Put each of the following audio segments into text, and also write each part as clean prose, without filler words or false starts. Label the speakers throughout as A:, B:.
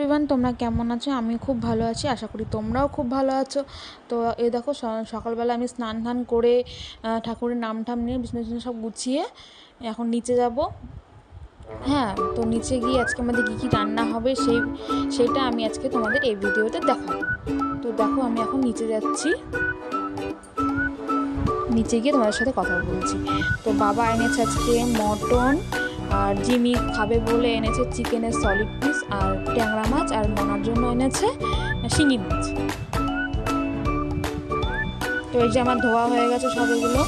A: Everyone, তোমরা কেমন আছো? আমি খুব ভালো আছি, আশা করি তোমরাও খুব ভালো আছো। তো এই দেখো সকালবেলা আমি স্নান করে ঠাকুরের নাম নিয়ে বিছানা সব গুছিয়ে এখন নিচে যাব। হ্যাঁ, তো নিচে গিয়ে আজকে আমাদের কী কী রান্না হবে সেইটা আমি আজকে তোমাদের এই ভিডিওতে দেখাবো। তো দেখো আমি এখন নিচে যাচ্ছি, নিচে গিয়ে তোমাদের সাথে কথা বলছি। তো বাবা এনেছে আজকে মটন, আর জিমি খাবে বলে এনেছে চিকেনের সলিড পিস আর ট্যাংরা মাছ, আর মনার জন্য এনেছে শিঙি মাছ। তো এই যে আমার ধোয়া হয়ে গেছে সব, এগুলো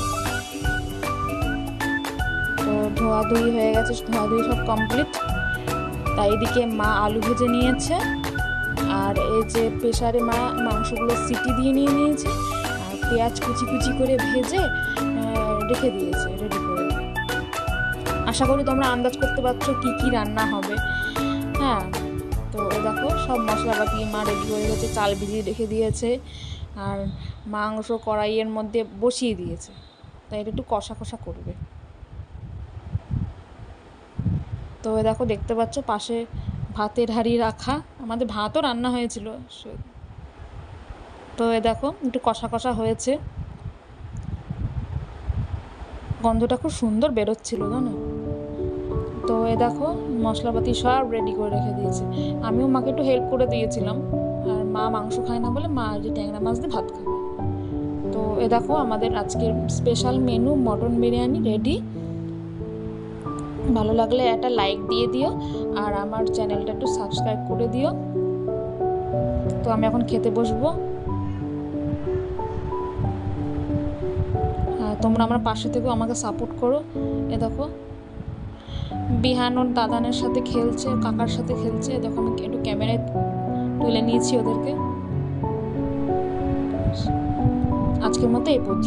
A: তো ধোয়াধুয়ি হয়ে গেছে, ধোয়াধুয়ি সব কমপ্লিট। তাই এদিকে মা আলু ভেজে নিয়েছে, আর এই যে প্রেসারে মা মাংসগুলো সিটি দিয়ে নিয়েছে, আর পেঁয়াজ কুচি কুচি করে ভেজে রেখে দিয়েছে রেডি করে। আশা করি তোমরা আন্দাজ করতে পারছো কি কি রান্না হবে। হ্যাঁ, তো দেখো সব মশলাপাতি মা রেডি করে গেছে, চাল ভিজিয়ে রেখে দিয়েছে, আর মাংস কড়াইয়ের মধ্যে বসিয়ে দিয়েছে। তাই এটা একটু কষা কষা করবে। তো দেখো দেখতে পাচ্ছ পাশে ভাতের হাঁড়ি রাখা, আমাদের ভাতও রান্না হয়েছিল। তো দেখো একটু কষা কষা হয়েছে, গন্ধটা খুব সুন্দর বেরোচ্ছিল জানো। তো দেখো মশলাপাতি সব রেডি করে রেখে দিয়েছে। আমিও মাকে একটু হেল্প করে দিয়েছিলাম, আর মা মাংস খায় না বলে মা যে ট্যাংরা মাছ দিয়ে ভাত খাবে। তো দেখো আমাদের আজকের special menu mutton biryani ready. ভালো লাগলে একটা লাইক দিয়ে দিও, আর আমার চ্যানেলটা একটু সাবস্ক্রাইব করে দিও। তো আমি এখন খেতে বসবো। তোমরা আমার পাশে থেকেও আমাকে সাপোর্ট করো। দেখো বিহান ওর দাদানের সাথে খেলছে, কাকার সাথে খেলছে। দেখো আমি একটু ক্যামেরায় তুলে নিয়েছি ওদেরকে। আজকের মতো এই পর্যন্ত।